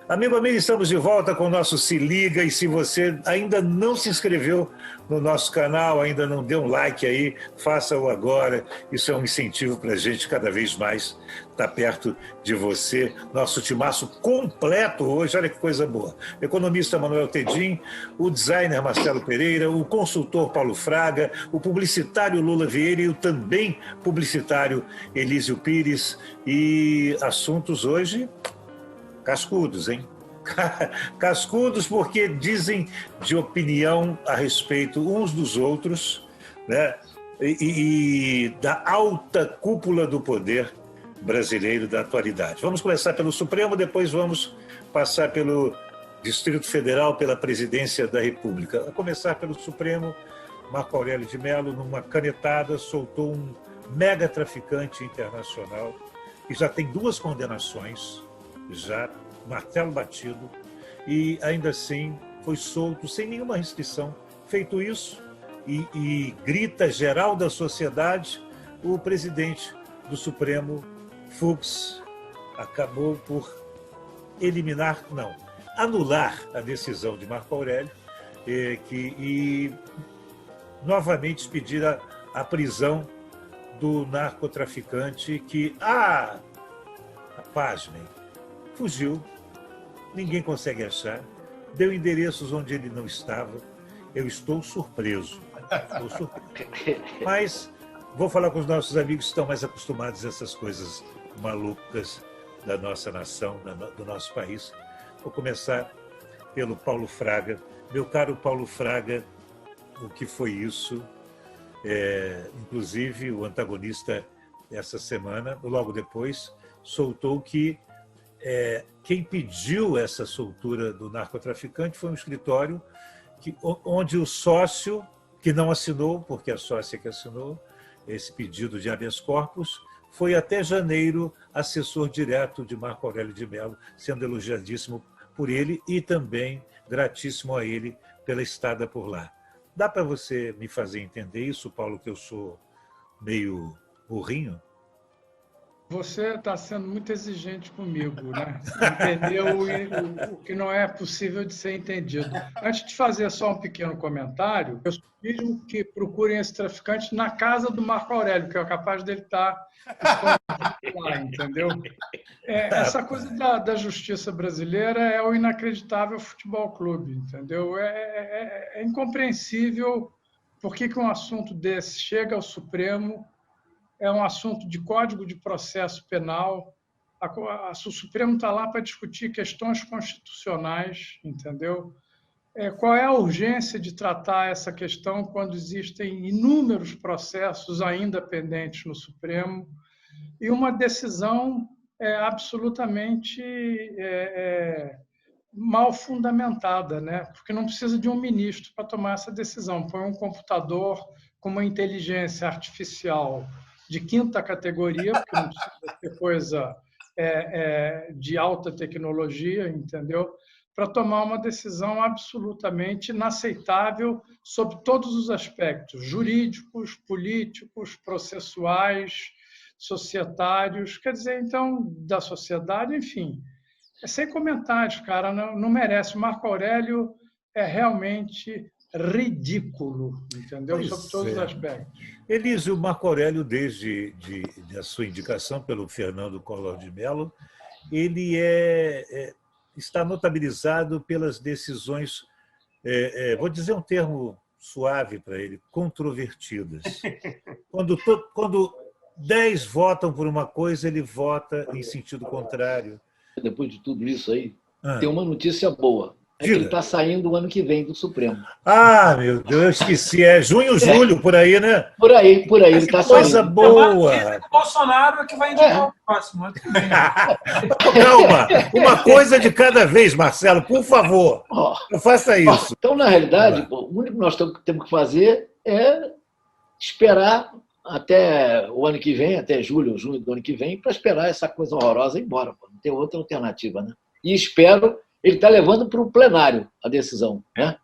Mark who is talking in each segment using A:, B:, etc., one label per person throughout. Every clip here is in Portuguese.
A: Amigo, estamos de volta com o nosso Se Liga, e se você ainda não se inscreveu no nosso canal, ainda não deu um like aí, faça-o agora. Isso é um incentivo para a gente cada vez mais estar perto de você. Nosso timaço completo hoje, olha que coisa boa. O economista Manuel Tedin, o designer Marcelo Pereira, o consultor Paulo Fraga, o publicitário Lula Vieira e o também publicitário Elísio Pires. E assuntos hoje cascudos, hein? Cascudos porque dizem de opinião a respeito uns dos outros, né? E da alta cúpula do poder brasileiro da atualidade. Vamos começar pelo Supremo, depois vamos passar pelo Distrito Federal, pela Presidência da República. A começar pelo Supremo, Marco Aurélio de Mello, numa canetada, soltou um mega traficante internacional que já tem 2 condenações, já martelo batido, e ainda assim foi solto sem nenhuma restrição. Feito isso, e grita geral da sociedade, o presidente do Supremo, Fux, acabou por anular a decisão de Marco Aurélio e novamente pedir a prisão do narcotraficante que, pasmem, fugiu, ninguém consegue achar, deu endereços onde ele não estava. Eu estou surpreso. Mas vou falar com os nossos amigos que estão mais acostumados a essas coisas malucas da nossa nação, do nosso país. Vou começar pelo Paulo Fraga. Meu caro Paulo Fraga, o que foi isso? Inclusive, o antagonista, essa semana, logo depois, soltou que quem pediu essa soltura do narcotraficante foi um escritório onde o sócio, que não assinou, porque a sócia que assinou esse pedido de habeas corpus, foi até janeiro assessor direto de Marco Aurélio de Mello, sendo elogiadíssimo por ele e também gratíssimo a ele pela estada por lá. Dá para você me fazer entender isso, Paulo, que eu sou meio burrinho?
B: Você está sendo muito exigente comigo, né? Entendeu o que não é possível de ser entendido. Antes de fazer só um pequeno comentário, eu sugiro que procurem esse traficante na casa do Marco Aurélio, que é capaz dele estar escondido lá, entendeu? Essa coisa da justiça brasileira é o inacreditável futebol clube, entendeu? É incompreensível por que um assunto desse chega ao Supremo. É um assunto de Código de Processo Penal. O Supremo está lá para discutir questões constitucionais, entendeu? Qual é a urgência de tratar essa questão quando existem inúmeros processos ainda pendentes no Supremo e uma decisão absolutamente mal fundamentada, né? Porque não precisa de um ministro para tomar essa decisão. Põe um computador com uma inteligência artificial de 5ª categoria, porque não precisa ter coisa de alta tecnologia, entendeu? Para tomar uma decisão absolutamente inaceitável sob todos os aspectos, jurídicos, políticos, processuais, societários, quer dizer, então, da sociedade, enfim. Sem comentários, cara, não merece. O Marco Aurélio é realmente ridículo, entendeu? Sob todos os aspectos.
A: Elísio, Marco Aurélio, desde a sua indicação pelo Fernando Collor de Mello, ele está notabilizado pelas decisões, vou dizer um termo suave para ele, controvertidas. Quando 10 votam por uma coisa, ele vota em sentido contrário.
C: Depois de tudo isso aí, tem uma notícia boa. Que ele está saindo o ano que vem do Supremo.
A: Meu Deus, eu esqueci. Junho, julho, por aí, né?
C: Por aí ele está saindo.
A: Coisa boa.
D: O Bolsonaro é que vai indicar o próximo ano que vem.
A: Calma, uma coisa de cada vez, Marcelo, por favor. Não faça isso.
C: Então, na realidade, o único que nós temos que fazer é esperar até o ano que vem, até julho, junho do ano que vem, para esperar essa coisa horrorosa ir embora. Não tem outra alternativa, né? E espero. Ele está levando para o plenário a decisão, né?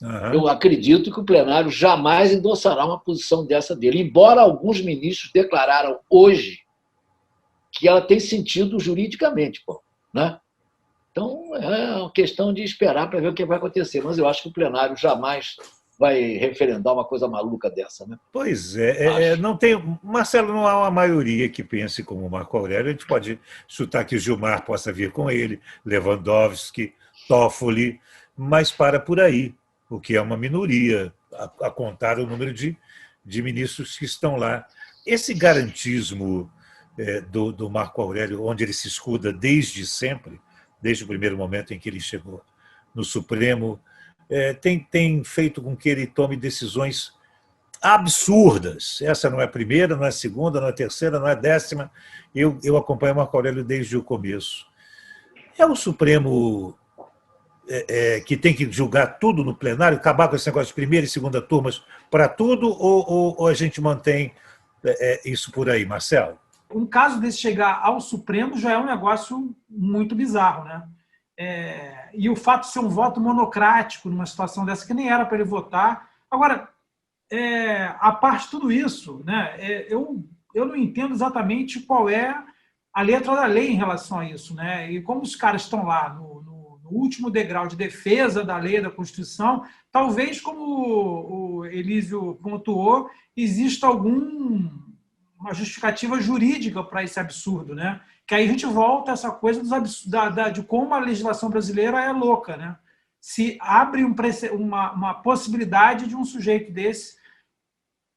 A: Uhum.
C: Eu acredito que o plenário jamais endossará uma posição dessa dele, embora alguns ministros declararam hoje que ela tem sentido juridicamente, né? Então, é uma questão de esperar para ver o que vai acontecer. Mas eu acho que o plenário jamais vai referendar uma coisa maluca dessa, né?
A: Pois é, não tem, Marcelo, não há uma maioria que pense como o Marco Aurélio. A gente pode chutar que o Gilmar possa vir com ele, Lewandowski, Toffoli, mas para por aí, o que é uma minoria, a contar o número de ministros que estão lá. Esse garantismo do Marco Aurélio, onde ele se escuda desde sempre, desde o primeiro momento em que ele chegou no Supremo, tem feito com que ele tome decisões absurdas. Essa não é a primeira, não é a segunda, não é a terceira, não é a 10ª. Eu acompanho o Marco Aurélio desde o começo. É o Supremo que tem que julgar tudo no plenário, acabar com esse negócio de primeira e segunda turmas para tudo, ou a gente mantém isso por aí, Marcelo?
D: Um caso desse chegar ao Supremo já é um negócio muito bizarro, né? E o fato de ser um voto monocrático numa situação dessa, que nem era para ele votar. Agora, a parte de tudo isso, né, eu não entendo exatamente qual é a letra da lei em relação a isso, né? E como os caras estão lá no último degrau de defesa da lei, da Constituição, talvez, como o Elísio pontuou, exista uma justificativa jurídica para esse absurdo, né? Que aí a gente volta a essa coisa de como a legislação brasileira é louca, né? Se abre uma possibilidade de um sujeito desse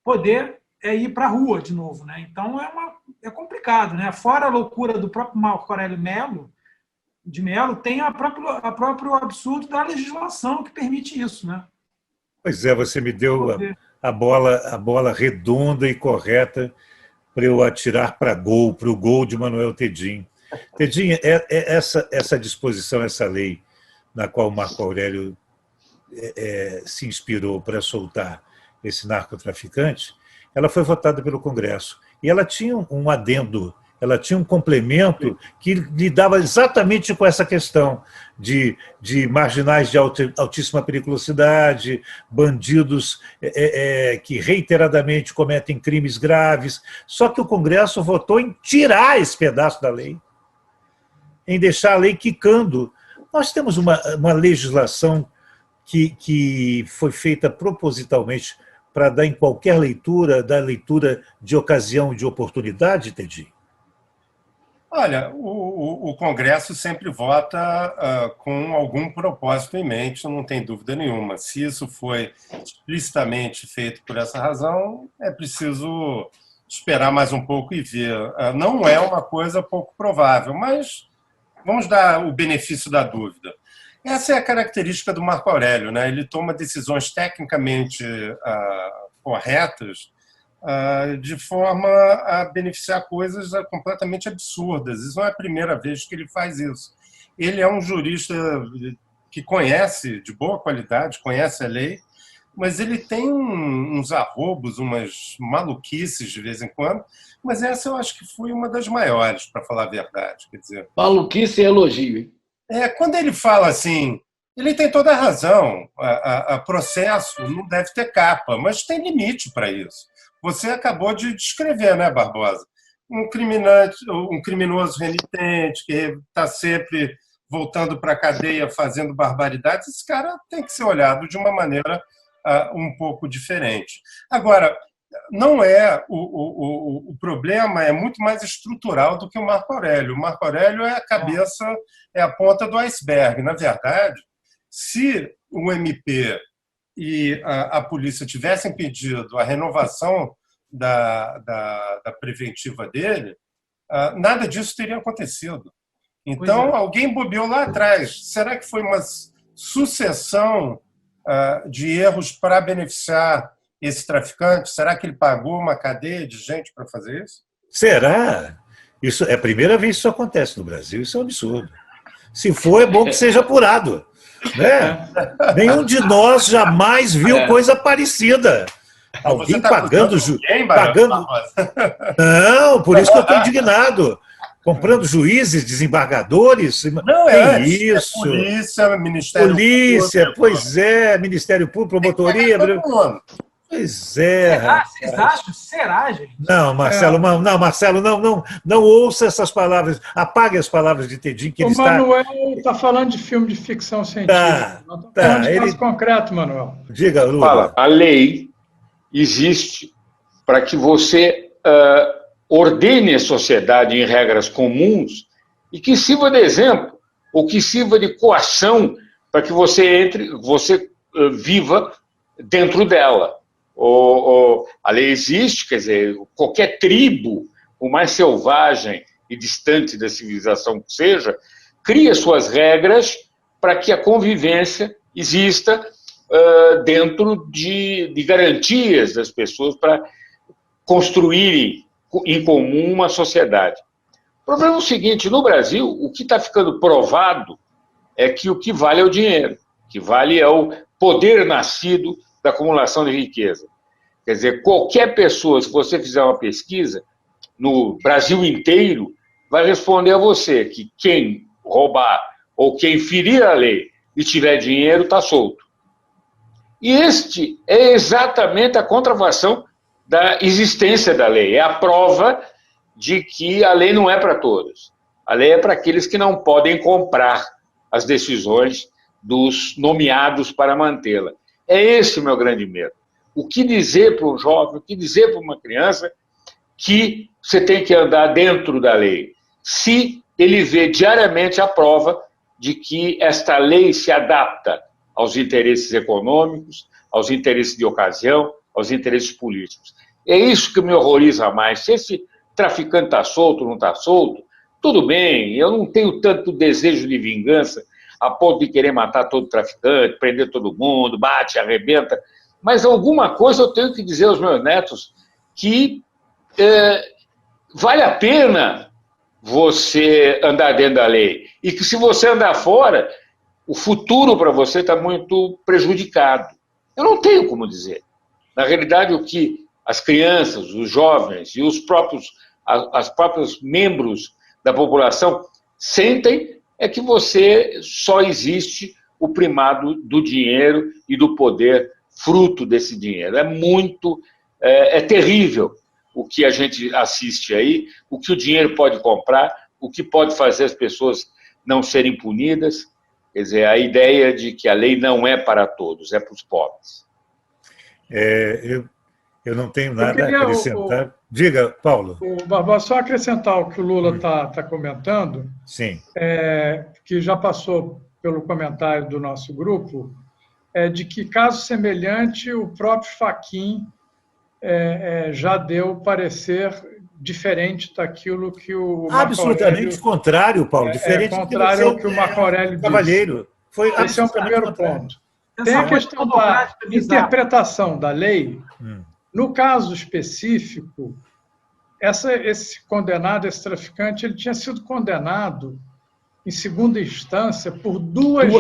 D: poder ir para a rua de novo, né? Então é complicado, né? Fora a loucura do próprio Marco Aurélio de Mello, tem a próprio absurdo da legislação que permite isso, né?
A: Pois é, você me deu a bola redonda e correta para eu atirar para o gol de Manuel Tedin. Tedin, essa disposição, essa lei na qual o Marco Aurélio se inspirou para soltar esse narcotraficante, ela foi votada pelo Congresso. E ela tinha um adendo, ela tinha um complemento que lidava exatamente com essa questão de marginais de altíssima periculosidade, bandidos que reiteradamente cometem crimes graves. Só que o Congresso votou em tirar esse pedaço da lei, em deixar a lei quicando. Nós temos uma legislação que foi feita propositalmente para dar em qualquer leitura, da leitura de ocasião e de oportunidade, Tedinho?
E: Olha, o Congresso sempre vota com algum propósito em mente, não tem dúvida nenhuma. Se isso foi explicitamente feito por essa razão, é preciso esperar mais um pouco e ver. Não é uma coisa pouco provável, mas vamos dar o benefício da dúvida. Essa é a característica do Marco Aurélio, né? Ele toma decisões tecnicamente corretas de forma a beneficiar coisas completamente absurdas. Isso não é a primeira vez que ele faz isso. Ele é um jurista que conhece, de boa qualidade, conhece a lei, mas ele tem uns arrobos, umas maluquices de vez em quando, mas essa eu acho que foi uma das maiores, para falar a verdade. Quer dizer,
C: maluquice e elogio, hein?
E: Quando ele fala assim, ele tem toda a razão, a processo não deve ter capa, mas tem limite para isso. Você acabou de descrever, né, Barbosa? Um criminoso renitente, que está sempre voltando para a cadeia fazendo barbaridades, esse cara tem que ser olhado de uma maneira um pouco diferente. Agora, não é o problema é muito mais estrutural do que o Marco Aurélio. O Marco Aurélio é a cabeça, é a ponta do iceberg. Na verdade, se o MP e a polícia tivessem pedido a renovação da preventiva dele, nada disso teria acontecido. Então, alguém bobeou lá atrás. Será que foi uma sucessão de erros para beneficiar esse traficante? Será que ele pagou uma cadeia de gente para fazer isso?
A: Será? Isso é a primeira vez que isso acontece no Brasil. Isso é um absurdo. Se for, é bom que seja apurado. Né? Nenhum de nós jamais viu coisa parecida. Alguém pagando... Não, por isso que eu estou indignado. Comprando juízes, desembargadores.
E: Não é isso. Polícia, Ministério
A: Público. Pois é, Ministério Público, promotoria. Pois é.
D: Será? Vocês acham? Será, gente?
A: Não, Marcelo, não ouça essas palavras. Apague as palavras de Tedim, que
B: O
A: ele está.
B: Manuel está falando de filme de ficção científica. Nós estamos falando de caso concreto, Manuel.
A: Diga, Lula.
F: Fala, a lei existe para que você ordene a sociedade em regras comuns e que sirva de exemplo, ou que sirva de coação para que você viva dentro dela. A lei existe, quer dizer, qualquer tribo, por mais selvagem e distante da civilização que seja, cria suas regras para que a convivência exista dentro de garantias das pessoas para construírem em comum uma sociedade. O problema é o seguinte, no Brasil, o que está ficando provado é que o que vale é o dinheiro, o que vale é o poder nascido da acumulação de riqueza. Quer dizer, qualquer pessoa, se você fizer uma pesquisa, no Brasil inteiro, vai responder a você que quem roubar ou quem ferir a lei e tiver dinheiro está solto. E este é exatamente a contrafação da existência da lei, é a prova de que a lei não é para todos. A lei é para aqueles que não podem comprar as decisões dos nomeados para mantê-la. É esse o meu grande medo. O que dizer para um jovem, o que dizer para uma criança que você tem que andar dentro da lei, se ele vê diariamente a prova de que esta lei se adapta aos interesses econômicos, aos interesses de ocasião, aos interesses políticos. É isso que me horroriza mais. Se esse traficante está solto ou não está solto, tudo bem, eu não tenho tanto desejo de vingança a ponto de querer matar todo traficante, prender todo mundo, bate, arrebenta, mas alguma coisa eu tenho que dizer aos meus netos que vale a pena você andar dentro da lei e que se você andar fora, o futuro para você está muito prejudicado. Eu não tenho como dizer. Na realidade, o que as crianças, os jovens e os próprios membros da população sentem é que você só existe o primado do dinheiro e do poder fruto desse dinheiro. É terrível o que a gente assiste aí, o que o dinheiro pode comprar, o que pode fazer as pessoas não serem punidas. Quer dizer, a ideia de que a lei não é para todos, é para os pobres.
A: Eu não tenho nada a acrescentar. Diga, Paulo.
B: Barbosa, só acrescentar o que o Lula está comentando.
A: Sim.
B: Que já passou pelo comentário do nosso grupo, de que, caso semelhante, o próprio Fachin já deu parecer diferente daquilo que o
A: absolutamente contrário, Paulo. Diferente
B: contrário ao que o Marco Aurélio disse.
A: Cavalheiro.
B: Esse é o primeiro ponto. Tem a questão da interpretação da lei. No caso específico, esse condenado, esse traficante, ele tinha sido condenado em segunda instância por duas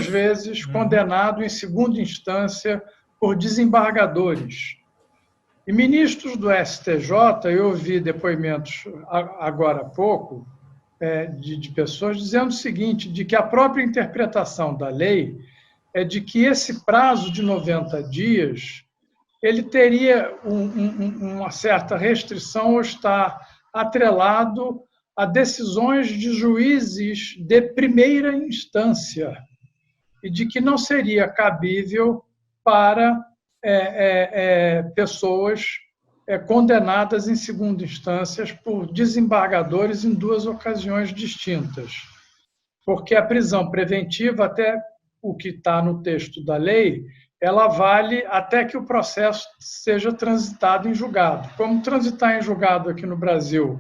B: vezes condenado em segunda instância por desembargadores. E ministros do STJ, eu ouvi depoimentos agora há pouco de pessoas dizendo o seguinte, de que a própria interpretação da lei é de que esse prazo de 90 dias ele teria uma certa restrição ou está atrelado a decisões de juízes de primeira instância e de que não seria cabível para pessoas condenadas em segunda instância por desembargadores em duas ocasiões distintas. Porque a prisão preventiva, até o que está no texto da lei, ela vale até que o processo seja transitado em julgado. Como transitar em julgado aqui no Brasil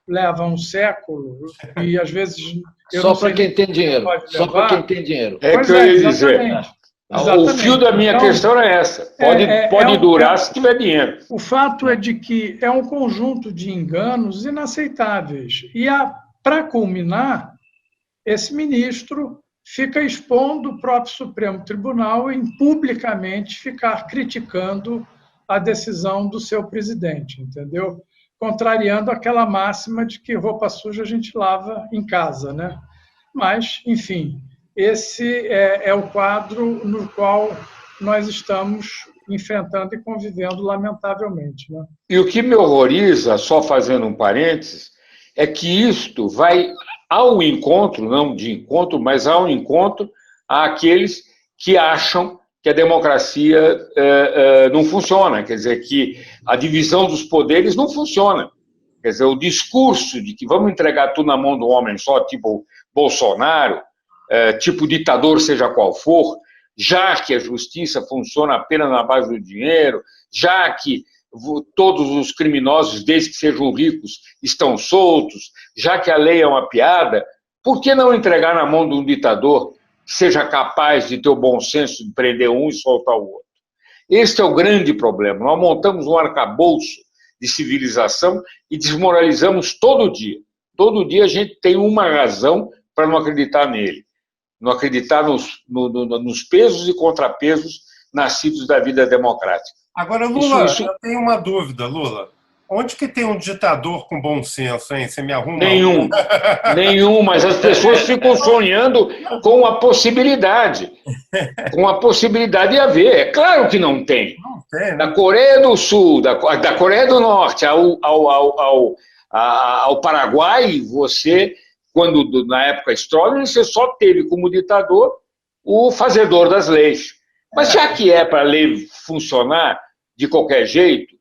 B: leva um século e, às vezes...
C: Só para quem tem dinheiro. Só para quem tem dinheiro.
F: É que eu ia dizer. O fio da minha questão é essa. Pode durar se tiver dinheiro.
B: O fato é de que é um conjunto de enganos inaceitáveis. E, para culminar, esse ministro fica expondo o próprio Supremo Tribunal em publicamente ficar criticando a decisão do seu presidente, entendeu? Contrariando aquela máxima de que roupa suja a gente lava em casa, né? Mas, enfim, esse é o quadro no qual nós estamos enfrentando e convivendo, lamentavelmente. Né?
F: E o que me horroriza, só fazendo um parênteses, é que isto vai ao encontro, não de encontro, mas ao encontro àqueles que acham que a democracia não funciona, quer dizer, que a divisão dos poderes não funciona. Quer dizer, o discurso de que vamos entregar tudo na mão do homem só, tipo Bolsonaro, tipo ditador, seja qual for, já que a justiça funciona apenas na base do dinheiro, já que todos os criminosos, desde que sejam ricos, estão soltos, já que a lei é uma piada, por que não entregar na mão de um ditador que seja capaz de ter o bom senso de prender um e soltar o outro? Este é o grande problema. Nós montamos um arcabouço de civilização e desmoralizamos todo dia. Todo dia a gente tem uma razão para não acreditar nele, não acreditar nos pesos e contrapesos nascidos da vida democrática.
E: Agora, Lula, eu tenho uma dúvida, Lula. Onde que tem um ditador com bom senso, hein? Você me arruma?
F: Nenhum, mas as pessoas ficam sonhando com a possibilidade. Com a possibilidade de haver. É claro que não tem.
E: Não tem, né?
F: Da Coreia do Sul, da Coreia do Norte ao Paraguai, você, quando na época Stroessner, você só teve como ditador o fazedor das leis. Mas já que é para a lei funcionar de qualquer jeito,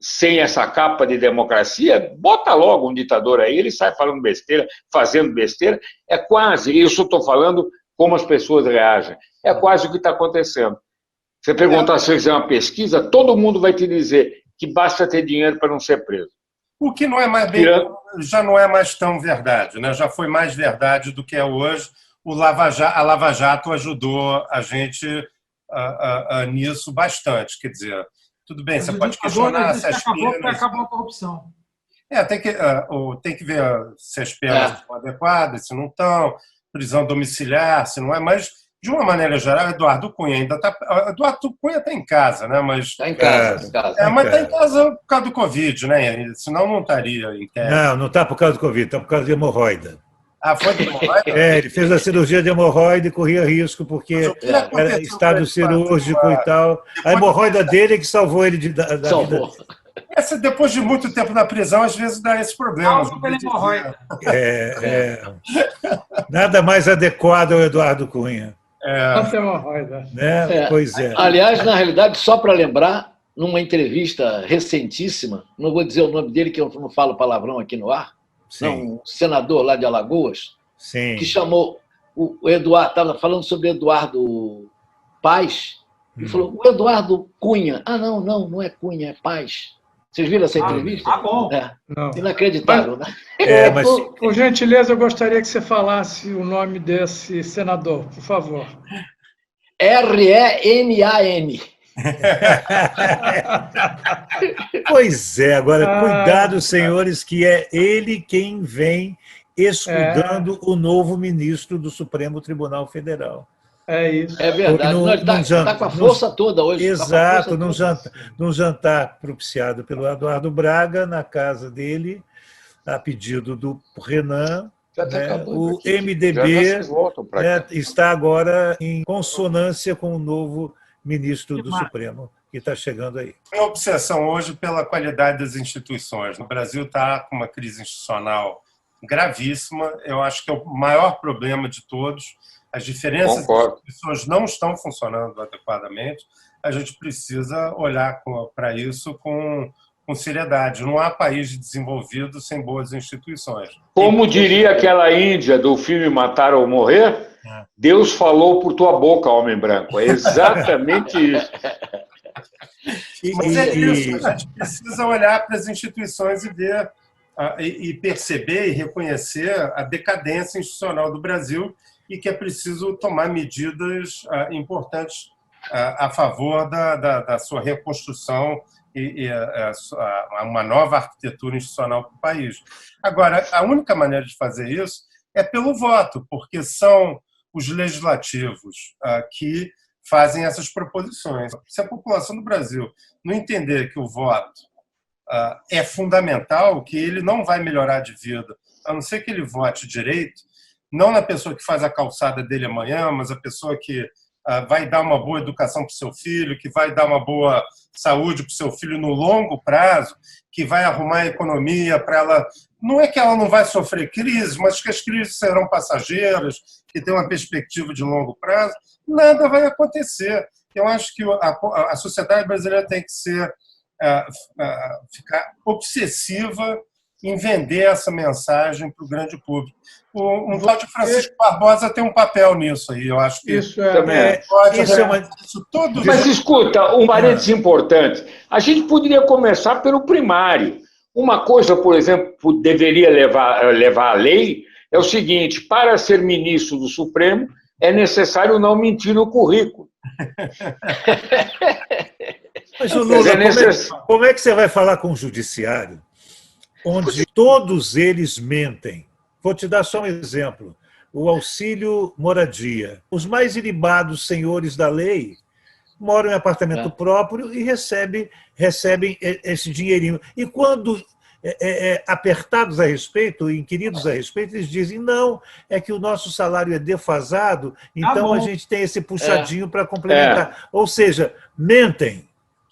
F: sem essa capa de democracia, bota logo um ditador aí, ele sai falando besteira, fazendo besteira, é quase, isso eu estou falando como as pessoas reagem, é quase o que está acontecendo. Você perguntar se fizer uma pesquisa, todo mundo vai te dizer que basta ter dinheiro para não ser preso.
E: O que não é mais já não é mais tão verdade, né? Já foi mais verdade do que é hoje. A Lava Jato ajudou a gente nisso bastante, quer dizer, tudo bem, você pode questionar se as penas...
D: Acabou a corrupção.
E: Tem que ver se as penas estão adequadas, se não estão, prisão domiciliar, se não é, mas, de uma maneira geral, Eduardo Cunha ainda está... Eduardo Cunha está em casa, né?
C: Está em casa.
E: Mas está em casa por causa do Covid, né? Senão não estaria em casa.
A: Não está por causa do Covid, está por causa de hemorroida.
E: Foi de hemorroida?
A: Ele fez a cirurgia de hemorroida e corria risco, porque era estado cirúrgico e tal. A hemorroida dele é que salvou ele da vida.
E: Depois de muito tempo na prisão, às vezes dá esse problema.
A: Nada mais adequado ao Eduardo Cunha.
B: Hemorroida.
A: Né? Pois é.
C: Aliás, na realidade, só para lembrar, numa entrevista recentíssima, não vou dizer o nome dele, que eu não falo palavrão aqui no ar, um senador lá de Alagoas, que chamou o Eduardo, estava falando sobre Eduardo Paes, e falou, o Eduardo Cunha. Não é Cunha, é Paes. Vocês viram essa entrevista?
D: Bom.
C: Inacreditável, né?
B: Por gentileza, eu gostaria que você falasse o nome desse senador, por favor.
C: R-E-N-A-N.
A: Pois é, agora cuidado, senhores, que é ele quem vem escudando o novo ministro do Supremo Tribunal Federal.
B: É isso.
C: É verdade. Ele está com a força toda hoje.
A: Exato, num jantar propiciado pelo Eduardo Braga, na casa dele, a pedido do Renan. O MDB está agora em consonância com o novo ministro do Supremo, que está chegando aí.
E: Tem obsessão hoje pela qualidade das instituições. O Brasil está com uma crise institucional gravíssima. Eu acho que é o maior problema de todos. As diferenças das instituições não estão funcionando adequadamente. A gente precisa olhar para isso com seriedade. Não há país desenvolvido sem boas instituições.
F: Como diria aquela Índia do filme Matar ou Morrer, Deus falou por tua boca, homem branco. É exatamente isso.
E: Mas é isso. A gente precisa olhar para as instituições e ver, e perceber e reconhecer a decadência institucional do Brasil e que é preciso tomar medidas importantes a favor da sua reconstrução e uma nova arquitetura institucional para o país. Agora, a única maneira de fazer isso é pelo voto, porque são os legislativos que fazem essas proposições. Se a população do Brasil não entender que o voto é fundamental, que ele não vai melhorar de vida, a não ser que ele vote direito, não na pessoa que faz a calçada dele amanhã, mas a pessoa que vai dar uma boa educação para o seu filho, que vai dar uma boa saúde para o seu filho no longo prazo, que vai arrumar a economia para ela. Não é que ela não vai sofrer crises, mas que as crises serão passageiras, que tem uma perspectiva de longo prazo, nada vai acontecer. Eu acho que a sociedade brasileira tem que ficar obsessiva em vender essa mensagem para o grande público. O tal de Francisco Barbosa tem um papel nisso aí, eu acho que
B: Isso
E: pode
F: isso tudo. Mas escuta, um parênteses importante. A gente poderia começar pelo primário. Uma coisa, por exemplo, deveria levar à lei é o seguinte: para ser ministro do Supremo, é necessário não mentir no currículo.
A: Mas, Lula, como é que você vai falar com o judiciário onde todos eles mentem? Vou te dar só um exemplo. O auxílio moradia. Os mais ilibados senhores da lei moram em apartamento próprio e recebem esse dinheirinho. E quando apertados a respeito, inquiridos a respeito, eles dizem: não, é que o nosso salário é defasado, então a gente tem esse puxadinho para complementar. Ou seja, mentem.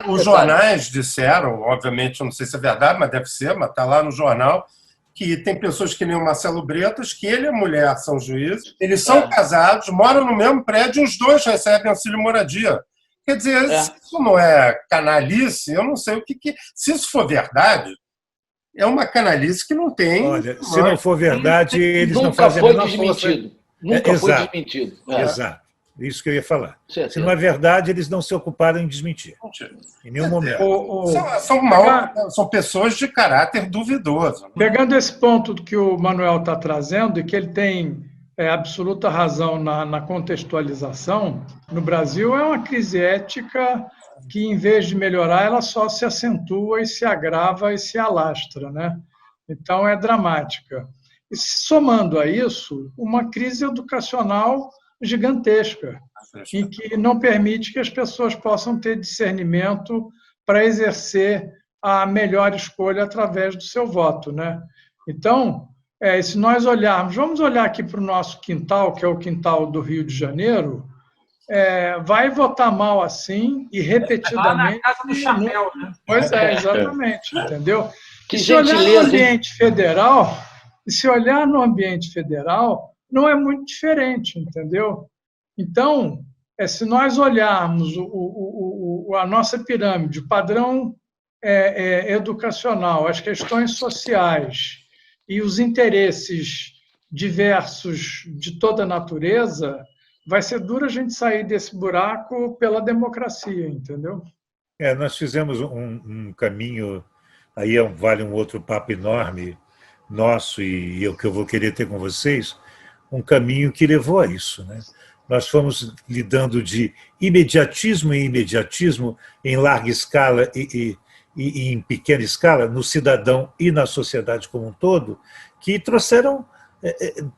E: Os jornais disseram, obviamente, eu não sei se é verdade, mas deve ser, mas está lá no jornal, que tem pessoas que nem o Marcelo Bretas, que ele e a mulher são juízes, eles são casados, moram no mesmo prédio e os dois recebem auxílio moradia. Quer dizer, se isso não é canalice, eu não sei o que... Se isso for verdade, é uma canalice que não tem...
A: Olha, se não for verdade, eles não fazem a menor força.
C: Nunca foi desmentido.
A: Exato. Isso que eu ia falar. Se não é verdade, eles não se ocuparam em desmentir. Em nenhum momento.
E: São pessoas de caráter duvidoso.
B: Pegando esse ponto que o Manuel está trazendo, e que ele tem absoluta razão na contextualização, no Brasil é uma crise ética que, em vez de melhorar, ela só se acentua e se agrava e se alastra, né? Então, é dramática. E, somando a isso, uma crise educacional gigantesca, em que não permite que as pessoas possam ter discernimento para exercer a melhor escolha através do seu voto, né? Então, se nós olharmos, vamos olhar aqui para o nosso quintal, que é o quintal do Rio de Janeiro, vai votar mal assim e repetidamente.
D: Lá na casa do chapéu, né?
B: Pois exatamente, entendeu? E se olhar no ambiente federal, não é muito diferente, entendeu? Então, se nós olharmos a nossa pirâmide, o padrão educacional, as questões sociais e os interesses diversos de toda a natureza, vai ser duro a gente sair desse buraco pela democracia, entendeu?
A: Nós fizemos um caminho, aí vale um outro papo enorme nosso e o que eu vou querer ter com vocês, um caminho que levou a isso, né? Nós fomos lidando de imediatismo em imediatismo, em larga escala e em pequena escala, no cidadão e na sociedade como um todo, que trouxeram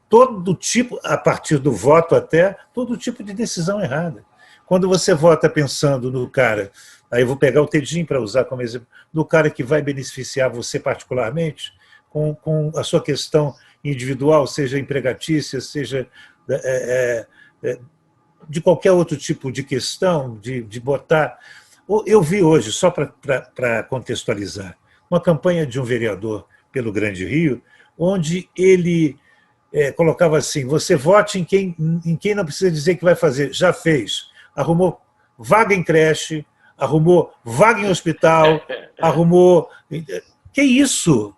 A: todo tipo, a partir do voto até, todo tipo de decisão errada. Quando você vota pensando no cara, aí eu vou pegar o Tedinho para usar como exemplo, no cara que vai beneficiar você particularmente, com a sua questão individual, seja empregatícia, seja de qualquer outro tipo de questão, de botar... Eu vi hoje, só para contextualizar, uma campanha de um vereador pelo Grande Rio, onde ele colocava assim: você vote em quem não precisa dizer que vai fazer, já fez. Arrumou vaga em creche, arrumou vaga em hospital, arrumou... Que isso?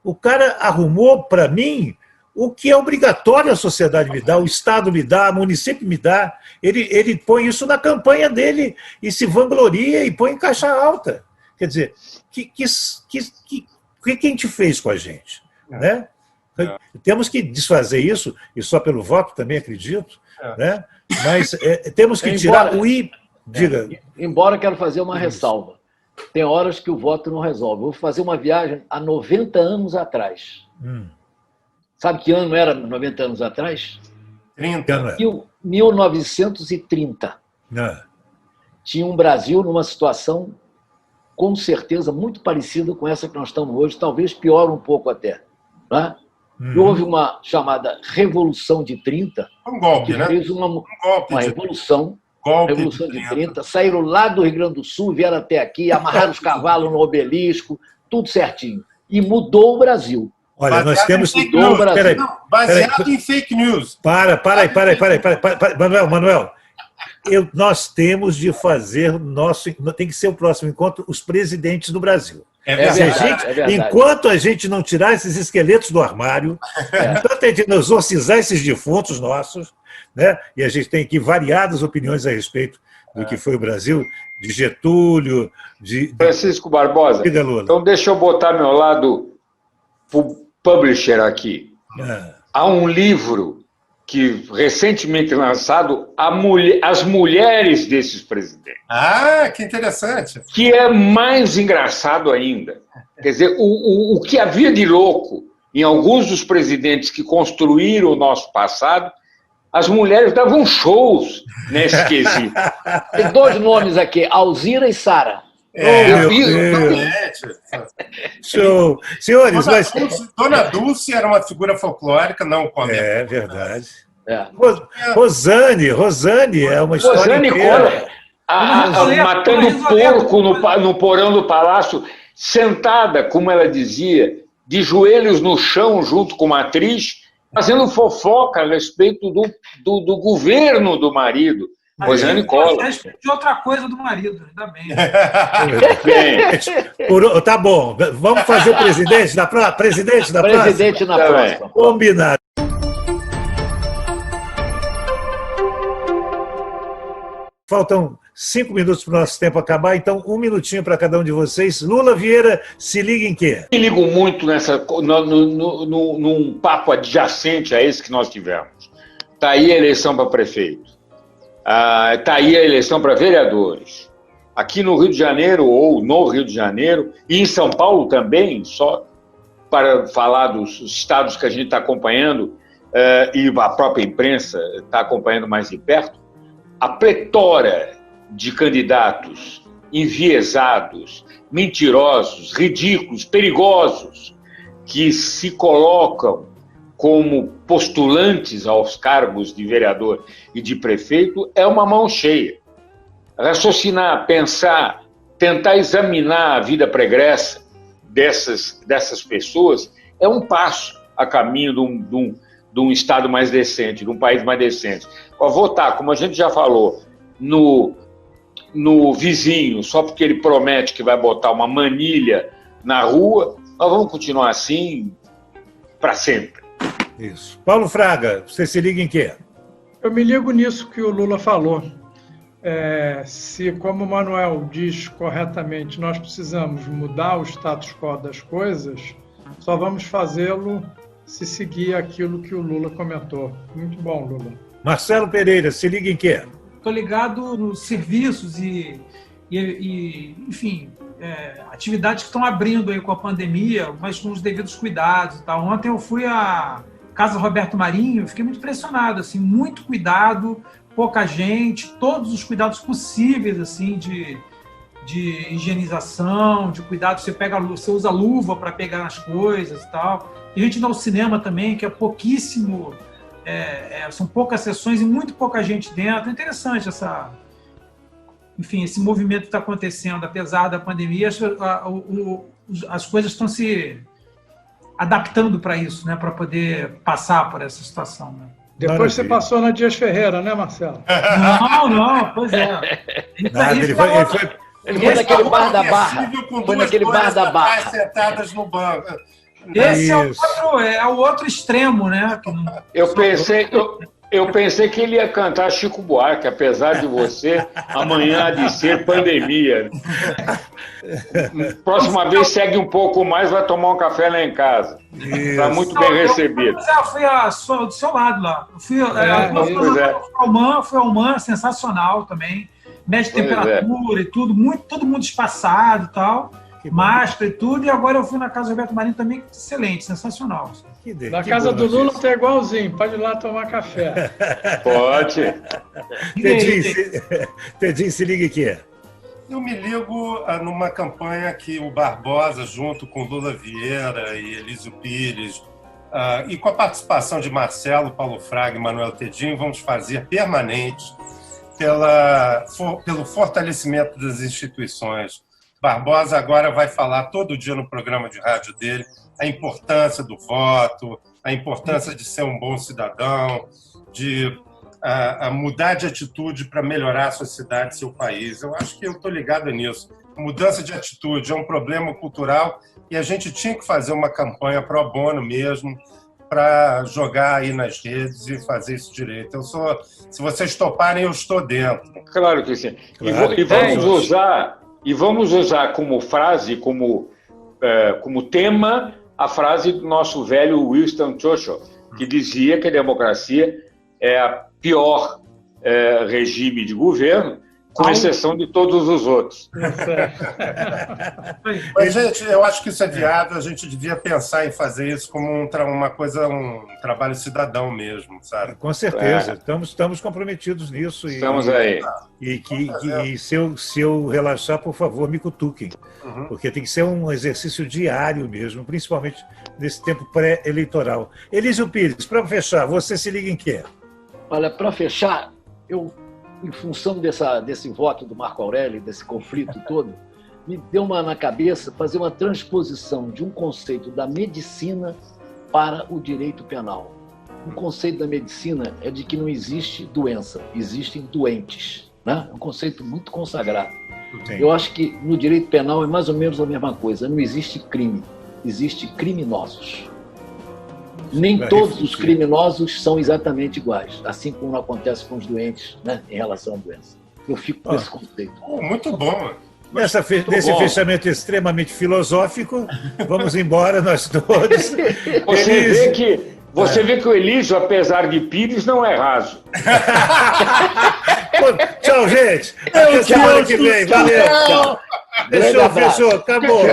A: O cara arrumou para mim o que é obrigatório a sociedade me dá, o Estado me dá, o município me dá. Ele põe isso na campanha dele e se vangloria e põe em caixa alta. Quer dizer, o que a gente fez com a gente? Né? Temos que desfazer isso, e só pelo voto também acredito, né? Mas temos que tirar o Diga.
C: Embora eu quero fazer uma ressalva. Tem horas que o voto não resolve. Eu vou fazer uma viagem há 90 anos atrás. Sabe que ano era 90 anos atrás?
E: 30.
C: 1930. Tinha um Brasil numa situação, com certeza, muito parecida com essa que nós estamos hoje, talvez pior um pouco até. Né? E houve uma chamada Revolução de 30,
E: Um golpe,
C: que
E: né?
C: fez uma revolução
E: Golpe
C: Revolução de 30, saíram lá do Rio Grande do Sul, vieram até aqui, amarraram os cavalos no obelisco, tudo certinho. E mudou o Brasil.
A: Olha, nós temos.
E: Peraí. Baseado em fake news.
A: Para aí. Manuel. Nós temos de fazer tem que ser o próximo encontro, os presidentes do Brasil.
C: É verdade.
A: Enquanto a gente não tirar esses esqueletos do armário, enquanto a gente não exorcizar esses defuntos nossos, né? E a gente tem aqui variadas opiniões a respeito do que foi o Brasil, de Getúlio,
F: Francisco Barbosa.
A: Diga, Lula.
F: Então, deixa eu botar meu lado publisher aqui. Há um livro que recentemente lançado, As Mulheres desses Presidentes.
E: Ah, que interessante.
F: Que é mais engraçado ainda. Quer dizer, o que havia de louco em alguns dos presidentes que construíram o nosso passado, as mulheres davam shows nesse quesito.
C: Tem 2 nomes aqui, Alzira e Sara.
A: Show. Senhores,
E: Dona Dulce era uma figura folclórica, não comenta.
A: É verdade.
C: É.
A: Rosane é uma história inteira.
F: Matando porco no porão do palácio, sentada, como ela dizia, de joelhos no chão junto com uma atriz, fazendo fofoca a respeito do governo do marido. Rosane Collor.
D: De outra coisa do marido, ainda bem.
A: Tá bom, vamos fazer o presidente da próxima?
C: Presidente na próxima.
A: Combinado. Faltam 5 minutos para o nosso tempo acabar, então 1 minutinho para cada um de vocês. Lula Vieira, se liga em quê?
F: Me ligo muito num papo adjacente a esse que nós tivemos. Está aí a eleição para prefeito. Está aí a eleição para vereadores. Aqui no Rio de Janeiro, ou no Rio de Janeiro, e em São Paulo também, só para falar dos estados que a gente está acompanhando, e a própria imprensa está acompanhando mais de perto, a pletora de candidatos enviesados, mentirosos, ridículos, perigosos, que se colocam como postulantes aos cargos de vereador e de prefeito, é uma mão cheia. Raciocinar, pensar, tentar examinar a vida pregressa dessas pessoas é um passo a caminho de um Estado mais decente, de um país mais decente. Para votar, como a gente já falou, no vizinho, só porque ele promete que vai botar uma manilha na rua, nós vamos continuar assim para sempre.
A: Isso. Paulo Fraga, você se liga em quê?
B: Eu me ligo nisso que o Lula falou. Se, como o Manuel diz corretamente, nós precisamos mudar o status quo das coisas, só vamos fazê-lo se seguir aquilo que o Lula comentou. Muito bom, Lula.
A: Marcelo Pereira, se liga em quê?
D: Estou ligado nos serviços e enfim, atividades que estão abrindo aí com a pandemia, mas com os devidos cuidados e tal. Ontem eu fui à Casa Roberto Marinho, fiquei muito impressionado, assim, muito cuidado, pouca gente, todos os cuidados possíveis, assim, de higienização, de cuidado, você usa luva para pegar as coisas e tal. E a gente vai ao cinema também, que é pouquíssimo, são poucas sessões e muito pouca gente dentro. É interessante esse movimento que está acontecendo, apesar da pandemia, as coisas estão se adaptando para isso, né, para poder passar por essa situação. Né?
B: Depois você passou na Dias Ferreira, né, Marcelo?
D: Não, pois é.
C: Ele foi naquele bar da Barra. Foi naquele bar da Barra.
E: Sentadas no banco.
D: Esse é o outro extremo, né?
F: Eu pensei que ele ia cantar Chico Buarque, apesar de você, amanhã há de ser pandemia. Próxima vez segue um pouco mais, vai tomar um café lá em casa. Está muito bem recebido.
D: Eu fui do seu lado lá. Fui ao Man, sensacional também. Mede temperatura e tudo, todo mundo espaçado e tal. Máscara e tudo, e agora eu fui na Casa Roberto Marinho também, excelente, sensacional.
B: Na casa do Lula tá igualzinho, pode ir lá tomar café.
F: Pode.
A: Tedinho, se liga aqui.
E: Eu me ligo numa campanha que o Barbosa, junto com Lula Vieira e Elísio Pires, e com a participação de Marcelo, Paulo Fraga e Manuel Tedinho, vamos fazer permanente, pelo fortalecimento das instituições. Barbosa agora vai falar todo dia no programa de rádio dele a importância do voto, a importância de ser um bom cidadão, de mudar de atitude para melhorar a sociedade e seu país. Eu acho que eu estou ligado nisso. Mudança de atitude é um problema cultural e a gente tinha que fazer uma campanha pro bono mesmo para jogar aí nas redes e fazer isso direito. Se vocês toparem, eu estou dentro.
F: Claro que sim.
A: Claro.
F: E vamos usar como frase, como tema, a frase do nosso velho Winston Churchill, que dizia que a democracia é a pior regime de governo, com exceção de todos os outros.
E: Mas, gente, eu acho que isso é viável, a gente devia pensar em fazer isso como um trabalho cidadão mesmo, sabe?
A: Com certeza, estamos comprometidos nisso.
F: Estamos aí.
A: E se eu relaxar, por favor, me cutuquem, porque tem que ser um exercício diário mesmo, principalmente nesse tempo pré-eleitoral. Elísio Pires, para fechar, você se liga em quê?
C: Olha, para fechar, em função desse voto do Marco Aurélio, desse conflito todo, me deu na cabeça fazer uma transposição de um conceito da medicina para o direito penal. O conceito da medicina é de que não existe doença, existem doentes, né? É um conceito muito consagrado.
A: Sim.
C: Eu acho que no direito penal é mais ou menos a mesma coisa. Não existe crime, existe criminosos. Nem todos os criminosos são exatamente iguais, assim como acontece com os doentes, né, em relação à doença. Eu fico com esse conceito.
E: Muito bom.
A: Nesse fechamento extremamente filosófico, vamos embora nós todos.
F: Você vê que o Elísio, apesar de Pires, não é raso.
A: Tchau, gente. Até semana que vem. Valeu. Fechou, acabou.